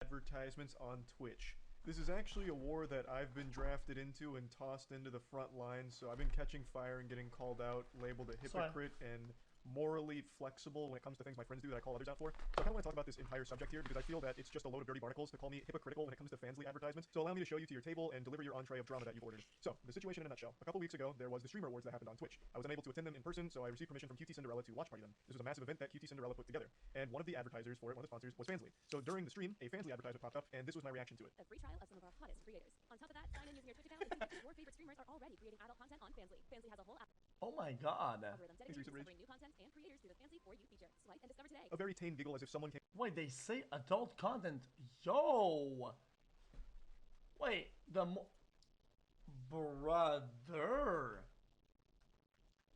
advertisements on Twitch. This is actually a war that I've been drafted into and tossed into the front lines, so I've been catching fire and getting called out, labeled a hypocrite and morally flexible when it comes to things my friends do that I call others out for. So I kind of want to talk about this entire subject here because I feel that it's just a load of dirty barnacles to call me hypocritical when it comes to Fansly advertisements. So allow me to show you to your table and deliver your entree of drama that you've ordered. So, the situation in a nutshell. A couple weeks ago, there was the streamer awards that happened on Twitch. I was unable to attend them in person, so I received permission from qtcinderella to watch party them. This was a massive event that qtcinderella put together. And one of the advertisers for it, one of the sponsors, was Fansly. So during the stream, a Fansly advertisement popped up, and this was my reaction to it. A free trial of some of our hottest creators. On top of that, sign in using your Critikal and your favorite streamers are already creating adult content on Fansly. Fansly has a whole Oh my god. algorithm dedicated to discovering new content and creators through the Fansly For You feature. Swipe and discover today. A very tame giggle as if someone came Wait, they say adult content. Yo. Wait, brother.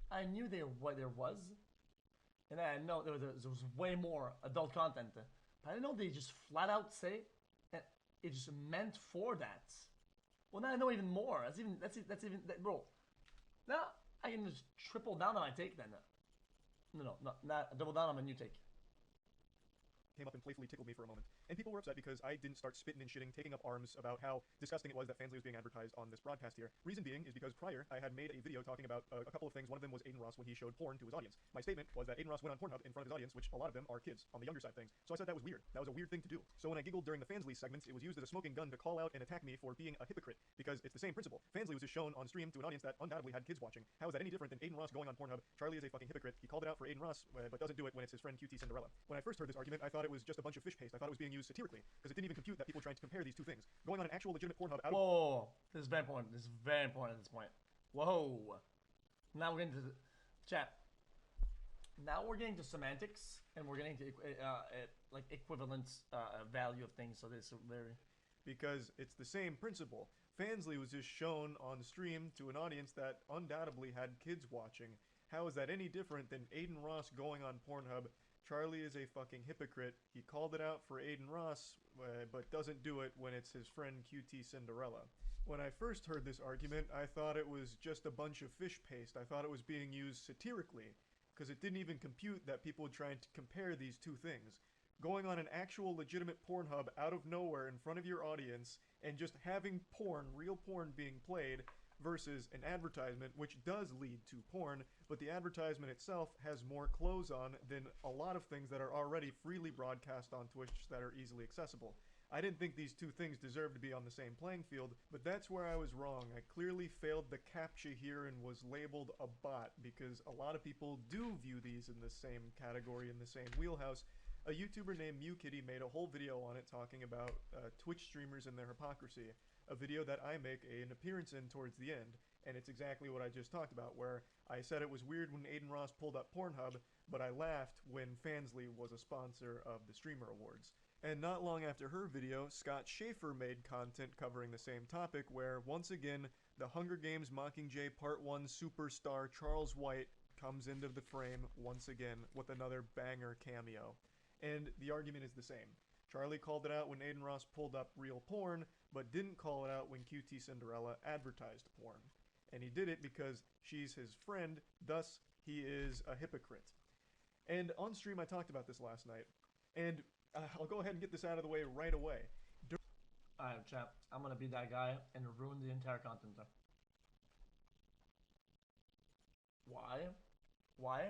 I knew there was, and I know there was way more adult content, but I didn't know they just flat out say that it's just meant for that. Well, now I know even more. That's even bro. Now I can just triple down on my take then. No, not double down on my new take. Came up and playfully tickled me for a moment. And people were upset because I didn't start spitting and shitting, taking up arms about how disgusting it was that Fansly was being advertised on this broadcast here. Reason being is because prior, I had made a video talking about a couple of things. One of them was Adin Ross when he showed porn to his audience. My statement was that Adin Ross went on Pornhub in front of his audience, which a lot of them are kids, on the younger side of things. So I said that was weird. That was a weird thing to do. So when I giggled during the Fansly segments, it was used as a smoking gun to call out and attack me for being a hypocrite, because it's the same principle. Fansly was just shown on stream to an audience that undoubtedly had kids watching. How is that any different than Adin Ross going on Pornhub? Charlie is a fucking hypocrite. He called it out for Adin Ross, but doesn't do it when it's his friend qtcinderella. When I first heard this argument, I thought it was just a bunch of fish paste. I thought it was being used satirically, because it didn't even compute that people were trying to compare these two things. Going on an actual legitimate Pornhub out of— Whoa, this is very important. This is very important at this point. Whoa. Now we're getting to the chat. Now we're getting to semantics, and we're getting to like equivalent value of things. So this is very, because it's the same principle. Fansly was just shown on stream to an audience that undoubtedly had kids watching. How is that any different than Adin Ross going on Pornhub? Charlie is a fucking hypocrite. He called it out for Adin Ross, but doesn't do it when it's his friend qtcinderella. When I first heard this argument, I thought it was just a bunch of fish paste. I thought it was being used satirically, because it didn't even compute that people were trying to compare these two things. Going on an actual legitimate Pornhub out of nowhere in front of your audience and just having porn, real porn being played, versus an advertisement, which does lead to porn, but the advertisement itself has more clothes on than a lot of things that are already freely broadcast on Twitch that are easily accessible. I didn't think these two things deserved to be on the same playing field, but that's where I was wrong. I clearly failed the CAPTCHA here and was labeled a bot, because a lot of people do view these in the same category, in the same wheelhouse. A YouTuber named MuKitty made a whole video on it talking about Twitch streamers and their hypocrisy. A video that I make an appearance in towards the end, and it's exactly what I just talked about, where I said it was weird when Adin Ross pulled up Pornhub, but I laughed when Fansly was a sponsor of the Streamer Awards. And not long after her video, Scott Schaefer made content covering the same topic, where once again, the Hunger Games Mockingjay Part 1 superstar Charles White comes into the frame once again with another banger cameo. And the argument is the same. Charlie called it out when Adin Ross pulled up real porn, but didn't call it out when qtcinderella advertised porn. And he did it because she's his friend, thus he is a hypocrite. And on stream I talked about this last night, and I'll go ahead and get this out of the way right away. Alright, chat. I'm gonna be that guy and ruin the entire content. Why? Why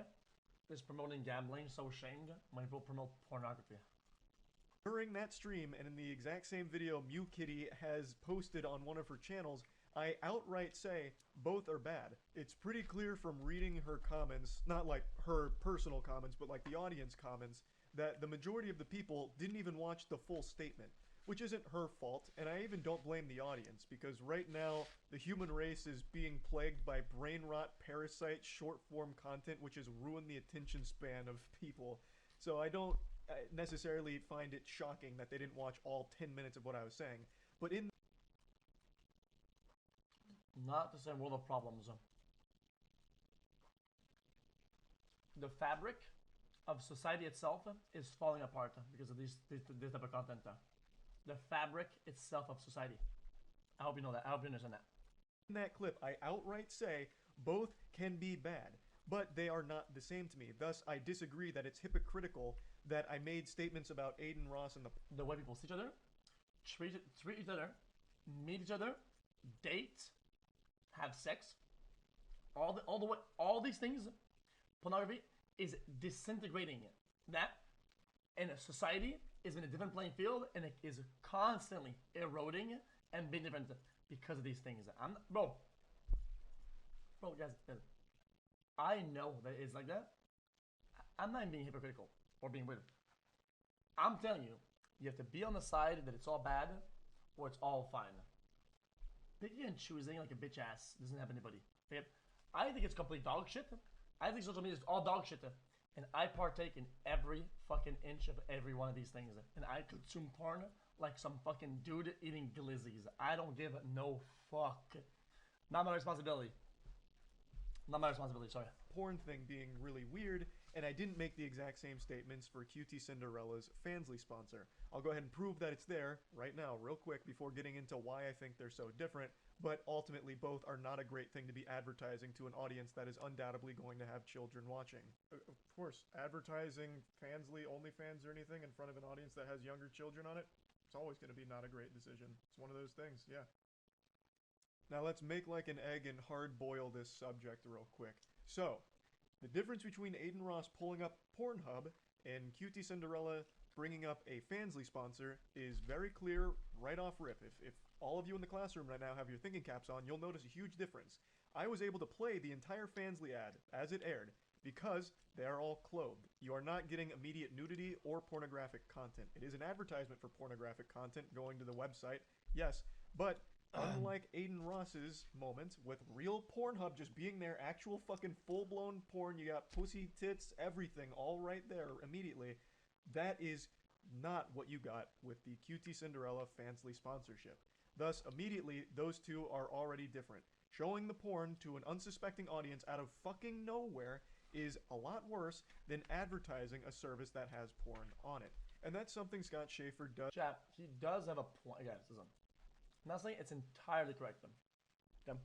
is promoting gambling so shamed when people promote pornography? During that stream, and in the exact same video MuKitty has posted on one of her channels, I outright say both are bad. It's pretty clear from reading her comments, not like her personal comments, but like the audience comments, that the majority of the people didn't even watch the full statement, which isn't her fault, and I even don't blame the audience, because right now the human race is being plagued by brain rot, parasite, short-form content, which has ruined the attention span of people. So I don't necessarily find it shocking that they didn't watch all 10 minutes of what I was saying, but in not the same world of problems. The fabric of society itself is falling apart because of this type of content. The fabric itself of society. I hope you know that. I hope you understand that. In that clip, I outright say both can be bad, but they are not the same to me. Thus, I disagree that it's hypocritical that I made statements about Adin Ross and the way people see each other treat each other, meet each other, date, have sex, all these things, pornography is disintegrating that, and society is in a different playing field, and it is constantly eroding and being different because of these things. Bro, guys, I know that it's like that. I'm not even being hypocritical or being weird. I'm telling you, you have to be on the side that it's all bad or it's all fine. Picking and choosing like a bitch ass doesn't help anybody. Okay? I think it's complete dog shit. I think social media is all dog shit. And I partake in every fucking inch of every one of these things. And I consume porn like some fucking dude eating glizzies. I don't give no fuck. Not my responsibility. Not my responsibility, sorry. Porn thing being really weird, and I didn't make the exact same statements for qtcinderella's Fansly sponsor. I'll go ahead and prove that it's there right now, real quick, before getting into why I think they're so different, but ultimately both are not a great thing to be advertising to an audience that is undoubtedly going to have children watching. Of course, advertising Fansly, OnlyFans, or anything in front of an audience that has younger children on it, it's always going to be not a great decision. It's one of those things, yeah. Now let's make like an egg and hard boil this subject real quick. So, the difference between Adin Ross pulling up Pornhub and qtcinderella bringing up a Fansly sponsor is very clear right off rip. If all of you in the classroom right now have your thinking caps on, you'll notice a huge difference. I was able to play the entire Fansly ad as it aired because they are all clothed. You are not getting immediate nudity or pornographic content. It is an advertisement for pornographic content going to the website, yes, but unlike Adin Ross's moment with real Pornhub just being there, actual fucking full-blown porn, you got pussy, tits, everything all right there immediately, that is not what you got with the qtcinderella Fansly sponsorship. Thus, immediately, those two are already different. Showing the porn to an unsuspecting audience out of fucking nowhere is a lot worse than advertising a service that has porn on it. And that's something Scott Schaefer does. Chap, he does have a point. Guys, listen. I'm not saying it's entirely correct, though. Okay?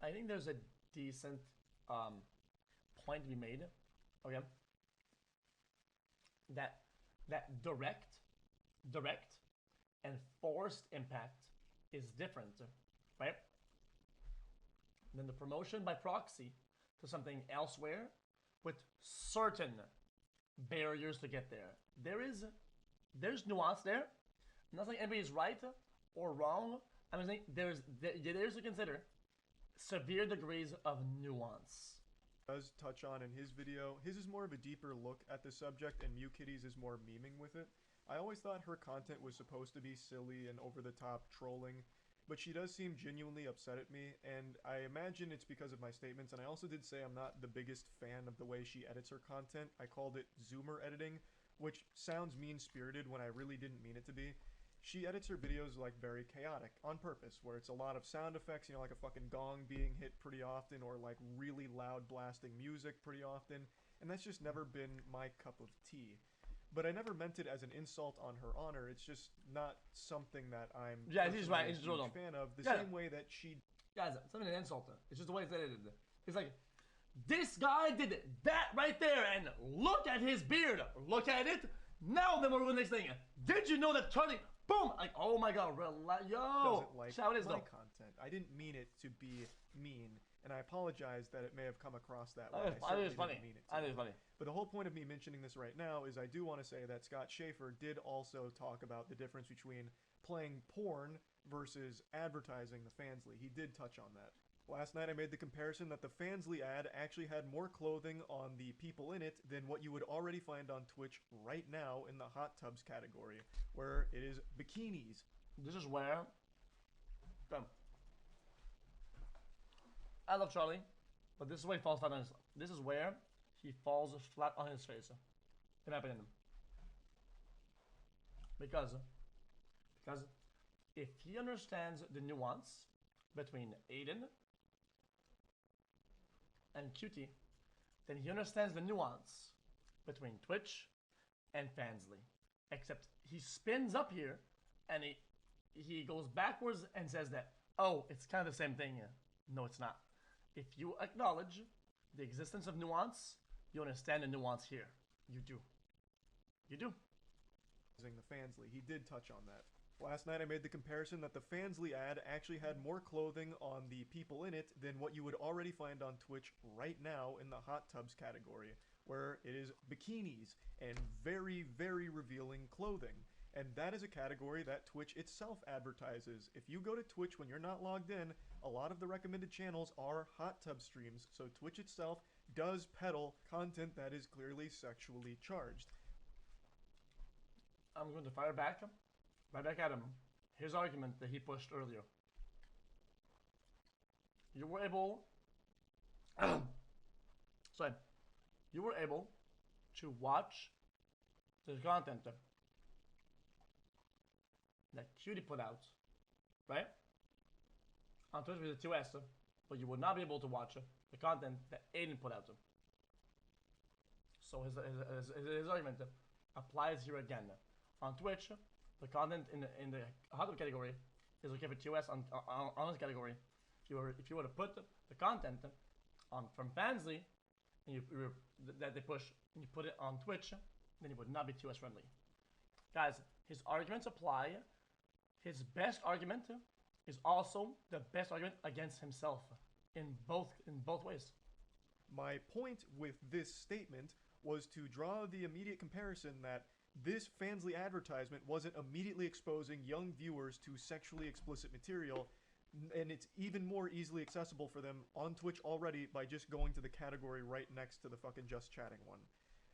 I think there's a decent point to be made. Okay? That direct and forced impact is different, right? Than the promotion by proxy to something elsewhere with certain barriers to get there. There's nuance there. I'm not saying anybody's right or wrong. I'm saying there's to consider severe degrees of nuance. Does touch on in his video. His is more of a deeper look at the subject, and MuKitty's is more memeing with it. I always thought her content was supposed to be silly and over-the-top trolling, but she does seem genuinely upset at me, and I imagine it's because of my statements, and I also did say I'm not the biggest fan of the way she edits her content. I called it Zoomer editing, which sounds mean-spirited when I really didn't mean it to be. She edits her videos like very chaotic on purpose, where it's a lot of sound effects, you know, like a fucking gong being hit pretty often, or like really loud blasting music pretty often, and that's just never been my cup of tea. But I never meant it as an insult on her honor. It's just not something that I'm he's right. He's a fan of. The same way that she... Guys, it's not an insult. It's just the way it's edited. It's like, this guy did that right there, and look at his beard. Look at it. Now then we're going to the next thing. Did you know that Charlie... Boom! Like, oh my god, relax. Yo! Doesn't like how it is, my though. content. I didn't mean it to be mean, and I apologize that it may have come across that I way. think it's funny. Mean it I think it's funny. But the whole point of me mentioning this right now is I do want to say that Scott Schaefer did also talk about the difference between playing porn versus advertising the Fansly. He did touch on that. Last night I made the comparison that the Fansly ad actually had more clothing on the people in it than what you would already find on Twitch right now in the hot tubs category, where it is bikinis. This is where... I love Charlie, but this is where he falls flat on his... This is where he falls flat on his face, in my opinion. Because if he understands the nuance between Adin and Qt, then he understands the nuance between Twitch and Fansly. Except he spins up here and he goes backwards and says that, oh, it's kind of the same thing. No, it's not. If you acknowledge the existence of nuance, you understand the nuance here. You do. You do. the Fansly. He did touch on that. Last night I made the comparison that the Fansly ad actually had more clothing on the people in it than what you would already find on Twitch right now in the hot tubs category, where it is bikinis and very, very revealing clothing. And that is a category that Twitch itself advertises. If you go to Twitch when you're not logged in, a lot of the recommended channels are hot tub streams, so Twitch itself does peddle content that is clearly sexually charged. I'm going to fire back right back at him. His argument that he pushed earlier. You were able... sorry. You were able to watch the content that Qtcinderella put out, right? On Twitch with the 2S, but you would not be able to watch the content that Adin put out. So his argument applies here again. On Twitch, the content in the hot tub category is okay for 2S on this category. If you were to put the content on from Fansly and that they push and you put it on Twitch, then it would not be 2S friendly. Guys, his arguments apply. His best argument is also the best argument against himself in both ways. My point with this statement was to draw the immediate comparison that this Fansly advertisement wasn't immediately exposing young viewers to sexually explicit material, and it's even more easily accessible for them on Twitch already by just going to the category right next to the fucking Just Chatting one.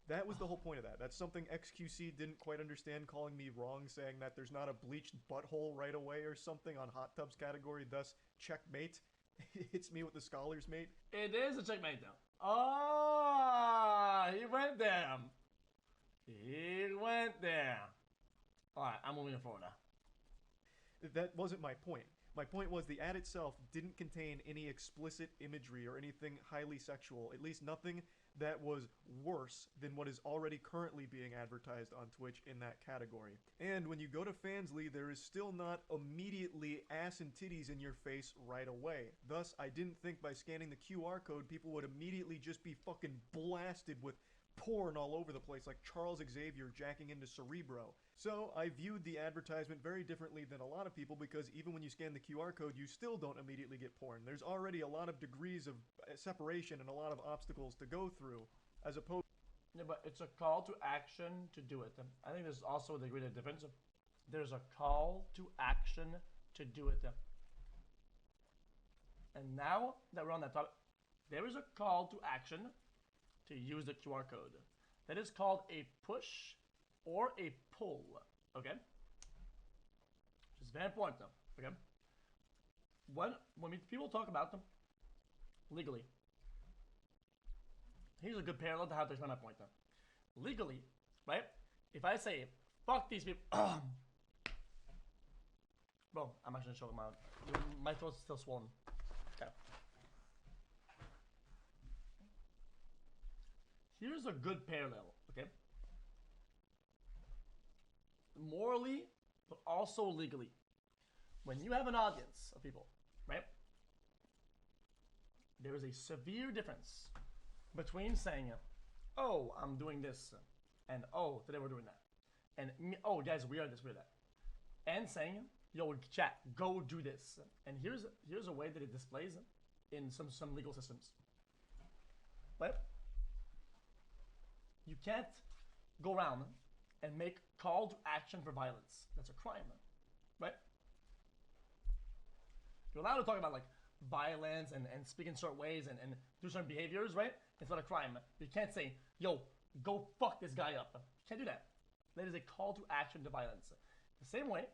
That was the whole point of that. That's something xQc didn't quite understand, calling me wrong, saying that there's not a bleached butthole right away or something on hot tubs category, thus checkmate. It's me with the scholars, mate. It is a checkmate though. Oh, he went there. He went there. Alright, I'm moving forward now. That wasn't my point. My point was the ad itself didn't contain any explicit imagery or anything highly sexual, at least nothing that was worse than what is already currently being advertised on Twitch in that category. And when you go to Fansly, there is still not immediately ass and titties in your face right away. Thus, I didn't think by scanning the QR code, people would immediately just be fucking blasted with porn all over the place like Charles Xavier jacking into Cerebro. So I viewed the advertisement very differently than a lot of people, because even when you scan the QR code, you still don't immediately get porn. There's already a lot of degrees of separation and a lot of obstacles to go through, as opposed... Yeah, but it's a call to action to do it. I think there's also a degree of difference. There's a call to action to do it. And now that we're on that topic, there is a call to action to use the QR code. That is called a push or a pull, okay? Which is very important though, okay? When people talk about them legally, here's a good parallel to how to explain my point though. Legally, right? If I say, fuck these people, bro, I'm actually showing my throat's still swollen. Okay. Here's a good parallel, okay? Morally, but also legally. When you have an audience of people, right? There is a severe difference between saying, oh, I'm doing this, and oh, today we're doing that. And oh, guys, we are this, we're that. And saying, yo, chat, go do this. And here's a way that it displays in some legal systems. Right? You can't go around and make call to action for violence. That's a crime, right? You're allowed to talk about like violence and speak in certain ways and do certain behaviors, right? It's not a crime. You can't say, yo, go fuck this guy up. You can't do that. That is a call to action to violence. The same way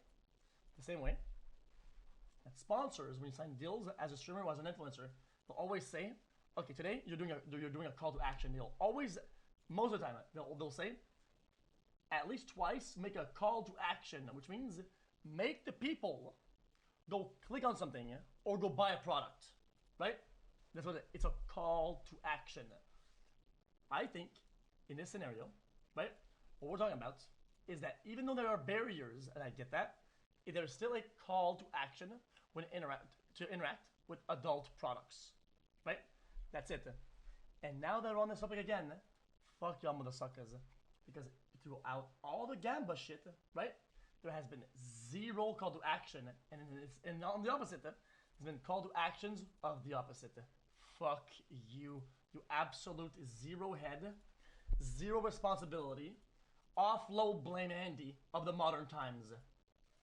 that sponsors, when you sign deals as a streamer or as an influencer, they'll always say, okay, today you're doing a call to action. They'll always, most of the time, they'll say, at least twice, make a call to action, which means make the people go click on something or go buy a product, right? That's what it's a call to action. I think in this scenario, right, what we're talking about is that even though there are barriers, and I get that, there's still a call to action when interact with adult products, right? That's it. And now that we're on this topic again, fuck y'all motherfuckers, because throughout all the Gamba shit, right? There has been zero call to action, and on the opposite, there's been call to actions of the opposite. Fuck you, you absolute zero head, zero responsibility, offload blame Andy of the modern times.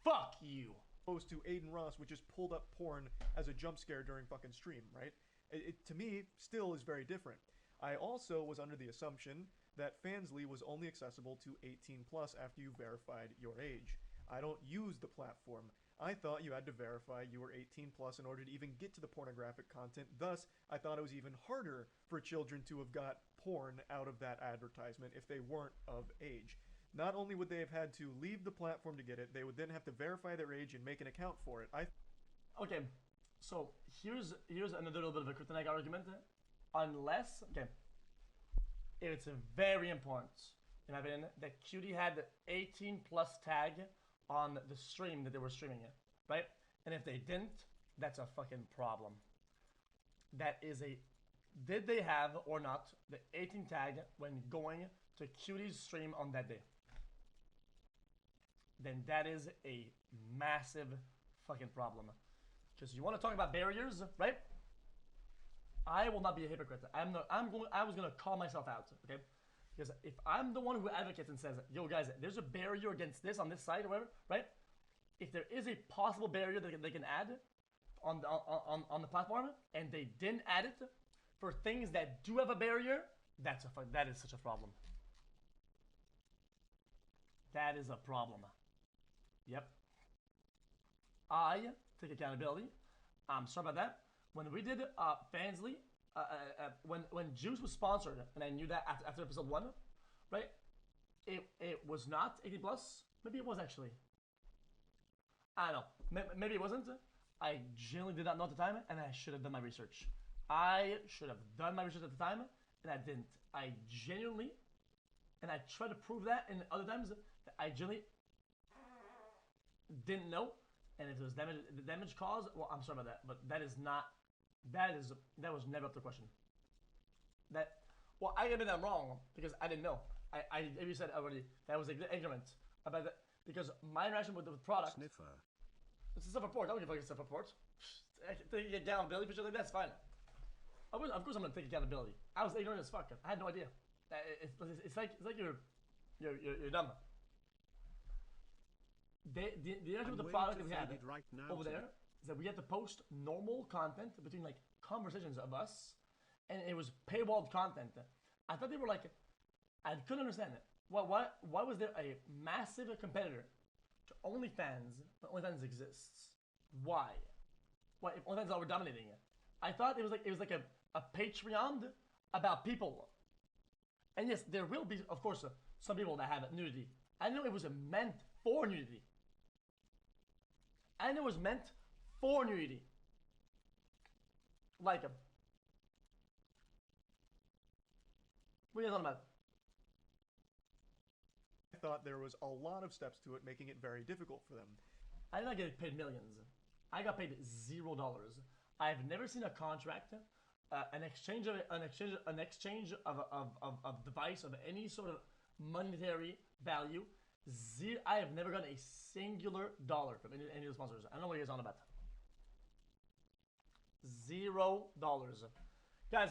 Fuck you. Opposed to Adin Ross, which just pulled up porn as a jump scare during fucking stream, right? It to me still is very different. I also was under the assumption that Fansly was only accessible to 18 plus after you verified your age. I don't use the platform. I thought you had to verify you were 18 plus in order to even get to the pornographic content. Thus, I thought it was even harder for children to have got porn out of that advertisement if they weren't of age. Not only would they have had to leave the platform to get it, they would then have to verify their age and make an account for it. Okay, so here's another little bit of a critikal argument. Unless, okay, it's very important, in my opinion, that QT had the 18 plus tag on the stream that they were streaming it, right? And if they didn't, that's a fucking problem. That is a, did they have or not the 18 tag when going to QT's stream on that day? Then that is a massive fucking problem. Because you want to talk about barriers, right? I will not be a hypocrite. I was gonna call myself out, okay? Because if I'm the one who advocates and says, yo guys, there's a barrier against this on this side or whatever, right? If there is a possible barrier that they can add on the platform and they didn't add it for things that do have a barrier, that is such a problem. That is a problem. Yep. I take accountability. I'm sorry about that. When we did Fansly, when Juice was sponsored, and I knew that after episode 1, right? It was not 18 plus. Maybe it was actually. I don't know. Maybe it wasn't. I genuinely did not know at the time, and I should have done my research. I should have done my research at the time, and I didn't. I genuinely, and I tried to prove that in other times, that I genuinely didn't know. And if it was damage caused, well, I'm sorry about that, but that is not. That was never up to question. Well, I admit I'm wrong because I didn't know. I you said already that was ignorant about that because my interaction with the product. Sniffer. It's a self-report. I don't give a fuck self-report. Taking accountability for something, that's fine. Of course I'm gonna take accountability. I was ignorant as fuck. I had no idea. It's like you're dumb. The interaction with the product that we had right now over there is that we had to post normal content between like conversations of us, and it was paywalled content. I thought they were like, I couldn't understand it. Why was there a massive competitor to OnlyFans when OnlyFans exists? Why? If OnlyFans is already dominating it? I thought it was like a Patreon about people. And yes, there will be, of course, some people that have nudity. I know it was meant for nudity. I know it was meant for nudity. Like him. What are you talking about? I thought there was a lot of steps to it, making it very difficult for them. I did not get paid millions. I got paid $0. I've never seen a contract, an exchange of device of any sort of monetary value. I have never gotten a singular dollar from any of the sponsors. I don't know what you guys are on about. $0. Guys,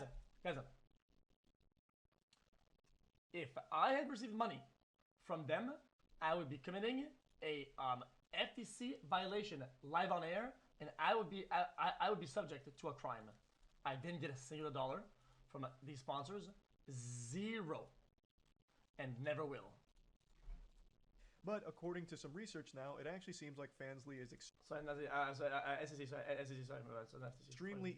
if I had received money from them, I would be committing a FTC violation live on air, and I would be subject to a crime. I didn't get a singular dollar from these sponsors. 0. And never will. But according to some research now, it actually seems like Fansly is extremely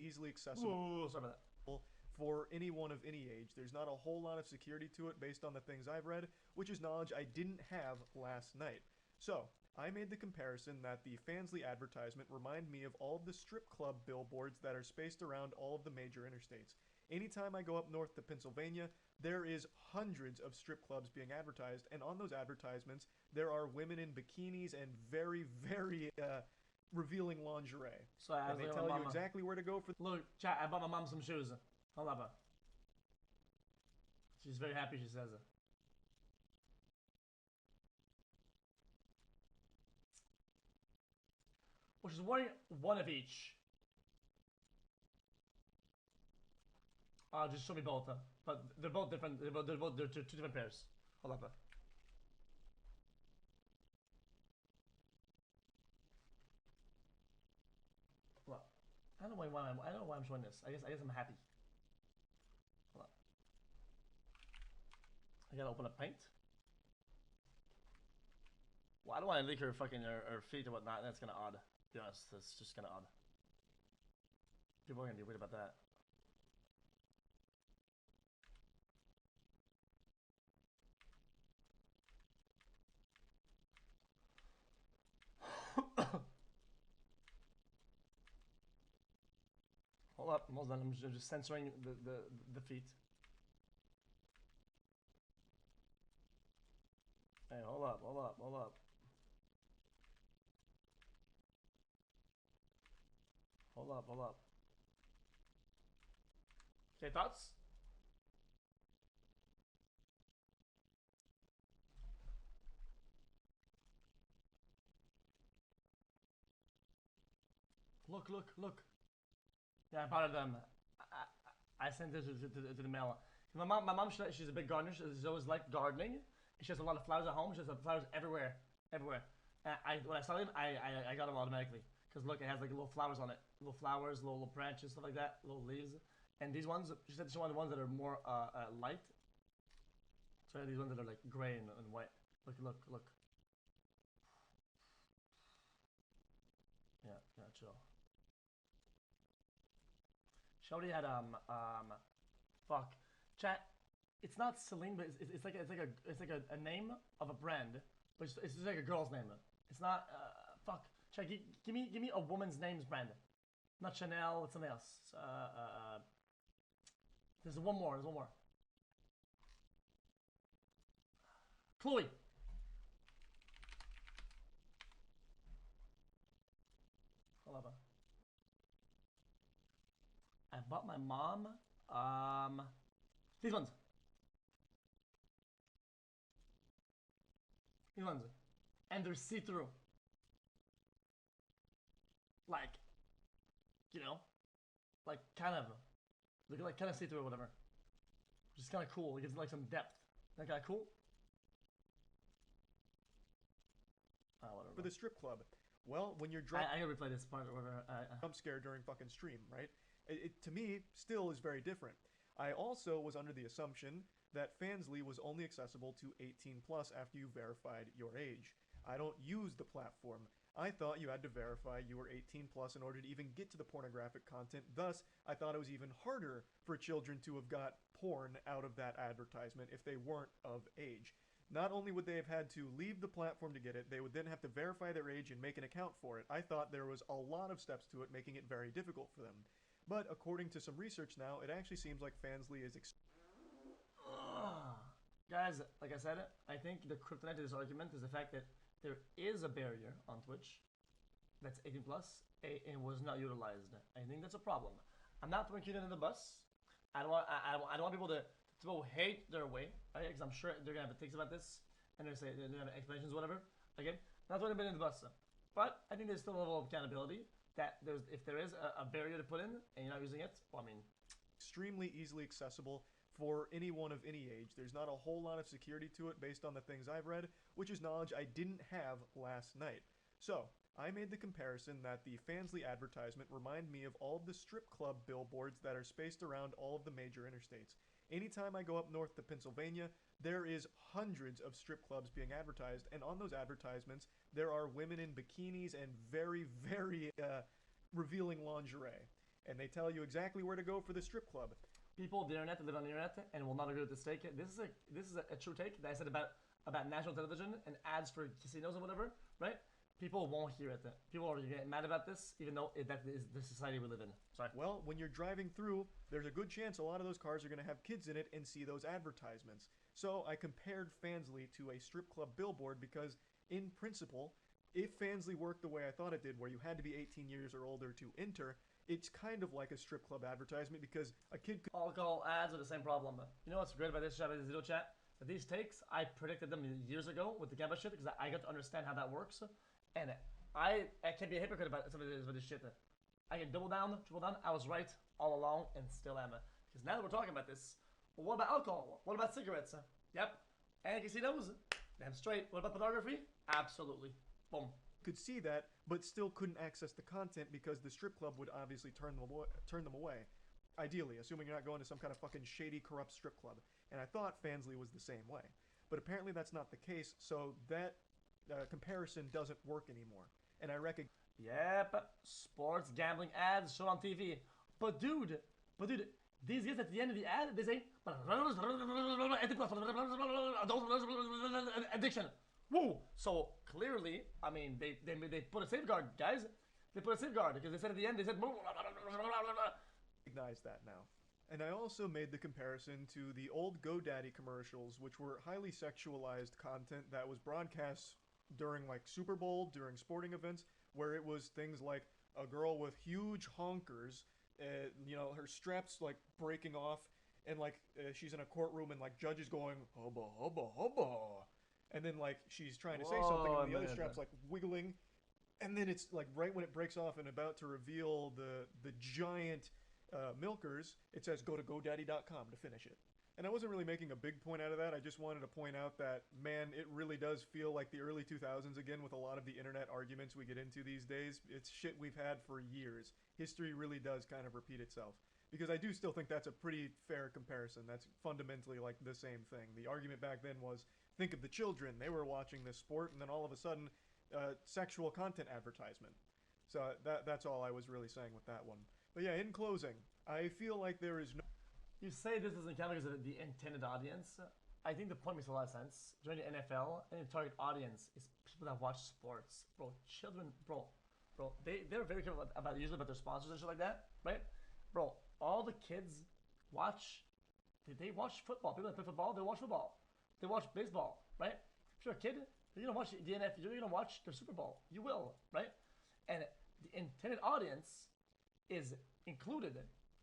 easily accessible. Whoa, sorry about that. For anyone of any age. There's not a whole lot of security to it based on the things I've read, which is knowledge I didn't have last night. So, I made the comparison that the Fansly advertisement remind me of all of the strip club billboards that are spaced around all of the major interstates. Anytime I go up north to Pennsylvania, there is hundreds of strip clubs being advertised, and on those advertisements, there are women in bikinis and very, very revealing lingerie. So and they tell you exactly where to go for. Look, chat, I bought my mom some shoes. Hold up. She's very happy, she says it. which is wearing one of each. Just show me both. But they're both different. They're two different pairs. Hold up. Well, I don't know why I'm showing this. I guess I'm happy. Hold up. I gotta open a paint. Well, I don't want to lick her fucking her feet or whatnot. That's kind of odd. Yeah, that's just kind of odd. People are gonna be weird about that. Hold up, I'm almost done. I'm just censoring the feet. Hey, hold up. Hold up. Okay, thoughts? Look. Yeah, I bought them. I sent it to the mail. My mom, she's a big gardener. She's always liked gardening. She has a lot of flowers at home. She has flowers everywhere. When I saw them, I got them automatically. Because look, it has like little flowers on it. Little flowers, little branches, stuff like that. Little leaves. And these ones, she said she wanted the ones that are more light. So these ones that are like gray and white. Look. Yeah, chill. She already had fuck, chat. It's not Celine, but it's like a name of a brand, but it's just like a girl's name. It's not fuck. Chat, give me a woman's names brand. Not Chanel. It's something else. There's one more. Chloe. Hold up. I bought my mom these ones. And they're see-through. Like, you know, like kind of see-through or whatever. Which is kind of cool. It gives it like some depth. That kind of cool. Whatever. For the strip club, well, when you're drunk, I gotta replay this part or whatever. Jump scare during fucking stream, right? It to me still is very different. I also was under the assumption that Fansly was only accessible to 18 plus after you verified your age. I don't use the platform. I thought you had to verify you were 18 plus in order to even get to the pornographic content. Thus, I thought it was even harder for children to have got porn out of that advertisement if they weren't of age. Not only would they have had to leave the platform to get it, they would then have to verify their age and make an account for it. I thought there was a lot of steps to it, making it very difficult for them. But according to some research now, it actually seems like Fansly is guys, like I said, I think the kryptonite to this argument is the fact that there is a barrier on Twitch that's 18 plus and was not utilized. I think that's a problem. I'm not throwing Kitten in the bus. I don't want people to hate their way, right? Because I'm sure they're gonna have takes about this and they're gonna have explanations, whatever. Again, not throwing anybody in the bus, but I think there's still a level of accountability that if there is a barrier to put in and you're not using it, well, I mean, extremely easily accessible for anyone of any age. There's not a whole lot of security to it based on the things I've read, which is knowledge I didn't have last night. So, I made the comparison that the Fansly advertisement remind me of all of the strip club billboards that are spaced around all of the major interstates. Anytime I go up north to Pennsylvania, there is hundreds of strip clubs being advertised, and on those advertisements, there are women in bikinis and very, very revealing lingerie. And they tell you exactly where to go for the strip club. People of the internet that live on the internet and will not agree with this take. This is a true take that I said about national television and ads for casinos or whatever, right? People won't hear it. People are getting mad about this, even though that is the society we live in. Sorry. Well, when you're driving through, there's a good chance a lot of those cars are going to have kids in it and see those advertisements. So I compared Fansly to a strip club billboard because, in principle, if Fansly worked the way I thought it did, where you had to be 18 years or older to enter, it's kind of like a strip club advertisement because a kid could... Alcohol ads are the same problem. You know what's great about this video chat? That these takes, I predicted them years ago with the Gabba shit because I got to understand how that works. And I can't be a hypocrite about some of this shit. I can double down, triple down. I was right all along and still am. Because now that we're talking about this, well, what about alcohol? What about cigarettes? Yep. And casinos? Damn straight. What about pornography? Absolutely. Boom. Could see that, but still couldn't access the content because the strip club would obviously turn them away. Ideally, assuming you're not going to some kind of fucking shady, corrupt strip club. And I thought Fansly was the same way. But apparently that's not the case, so that comparison doesn't work anymore. And I reckon... Yep, sports gambling ads shown on TV. But dude, these guys at the end of the ad, they say, addiction. Woo! So clearly, I mean, they put a safeguard, guys. They put a safeguard because they said at the end, they said, recognize that now. And I also made the comparison to the old GoDaddy commercials, which were highly sexualized content that was broadcast during like Super Bowl, during sporting events, where it was things like a girl with huge honkers, you know, her straps like breaking off, and like she's in a courtroom and like judges going hubba hubba hubba, and then like she's trying to say something and the other strap's like wiggling, and then it's like right when it breaks off and about to reveal the giant milkers, it says go to GoDaddy.com to finish it. And I wasn't really making a big point out of that. I just wanted to point out that, man, it really does feel like the early 2000s again with a lot of the internet arguments we get into these days. It's shit we've had for years. History really does kind of repeat itself. Because I do still think that's a pretty fair comparison. That's fundamentally like the same thing. The argument back then was, think of the children. They were watching this sport, and then all of a sudden, sexual content advertisement. So that's all I was really saying with that one. But yeah, in closing, I feel like there is no... You say this doesn't count because of the intended audience. I think the point makes a lot of sense. During the NFL, and the target audience is people that watch sports. Bro, children, bro, they're very careful about usually about their sponsors and shit like that, right? Bro, all the kids watch, they watch football. People that play football, they watch football. They watch baseball, right? If you're a kid, you're gonna watch the NFL, you're gonna watch the Super Bowl. You will, right? And the intended audience is included.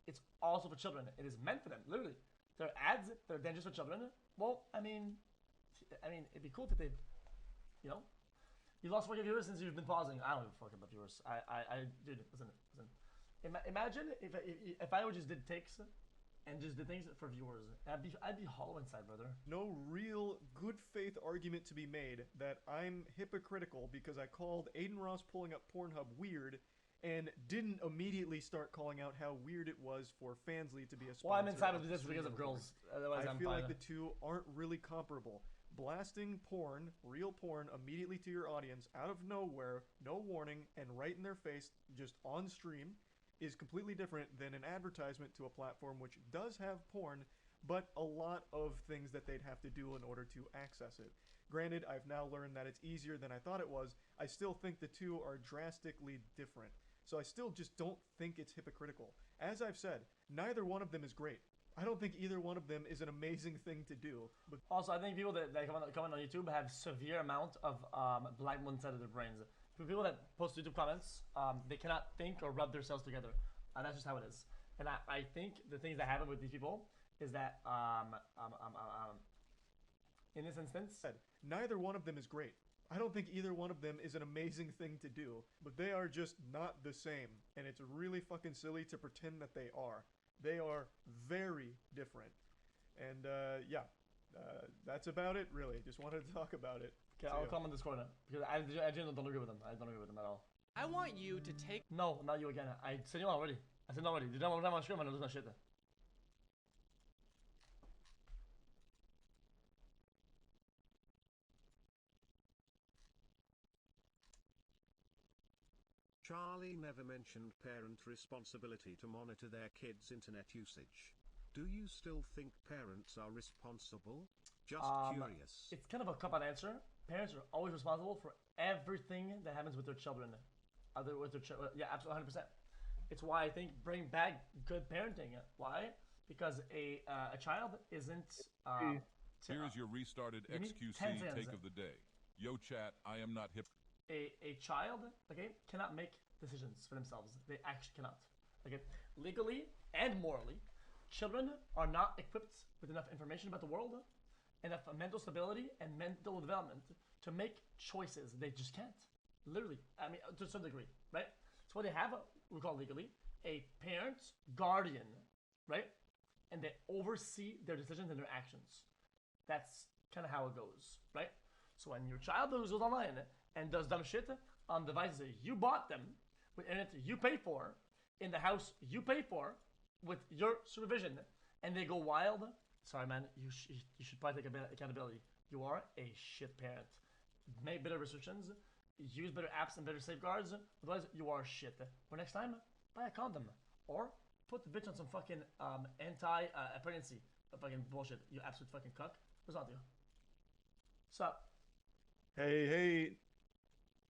It's also for children. It is meant for them, literally. There are ads that are dangerous for children. Well, I mean, it'd be cool if they, you know, you lost 40 viewers since you've been pausing. I don't give a fuck about viewers. Dude, listen. Imagine if I would just did takes and just did things for viewers. I'd be hollow inside, brother. No real good faith argument to be made that I'm hypocritical because I called Adin Ross pulling up Pornhub weird and didn't immediately start calling out how weird it was for Fansly to be a sponsor. Well, I'm inside of this because of girls. Otherwise, I feel like the two aren't really comparable. Blasting porn, real porn, immediately to your audience, out of nowhere, no warning, and right in their face, just on stream, is completely different than an advertisement to a platform which does have porn, but a lot of things that they'd have to do in order to access it. Granted, I've now learned that it's easier than I thought it was. I still think the two are drastically different. So I still just don't think it's hypocritical. As I've said, neither one of them is great. I don't think either one of them is an amazing thing to do. But also, I think people that comment on YouTube have severe amount of black moon inside of their brains. For people that post YouTube comments, they cannot think or rub themselves together. And that's just how it is. And I think the things that happen with these people is that, in this instance, neither one of them is great. I don't think either one of them is an amazing thing to do, but they are just not the same, and it's really fucking silly to pretend that they are. They are very different. And, yeah, that's about it, really. Just wanted to talk about it. Okay, I'll comment this corner, because I genuinely don't agree with them. I don't agree with them at all. I want you to take... No, not you again. I said you already. I said no already. You don't want to on screen, I'm gonna lose my shit then. Charlie never mentioned parent responsibility to monitor their kids' internet usage. Do you still think parents are responsible? Just curious. It's kind of a cop-out answer. Parents are always responsible for everything that happens with their children. Yeah, absolutely 100%. It's why I think bring back good parenting. Why? Because a child isn't... Here's your restarted xQc take of the day. Yo chat, I am not hip... A child, okay, cannot make decisions for themselves. They actually cannot. Okay, legally and morally, children are not equipped with enough information about the world, enough mental stability and mental development to make choices. They just can't. Literally. I mean, to some degree, right? So what they have, we call legally, a parent guardian, right? And they oversee their decisions and their actions. That's kind of how it goes, right? So when your child goes online and does dumb shit on devices that you bought them, with internet you pay for, in the house you pay for, with your supervision, and they go wild, sorry man, you should probably take accountability. You are a shit parent. Make better restrictions, use better apps and better safeguards, otherwise you are shit. For next time, buy a condom. Or put the bitch on some fucking anti-pregnancy fucking bullshit, you absolute fucking cuck. What's up, dude? Sup? Hey,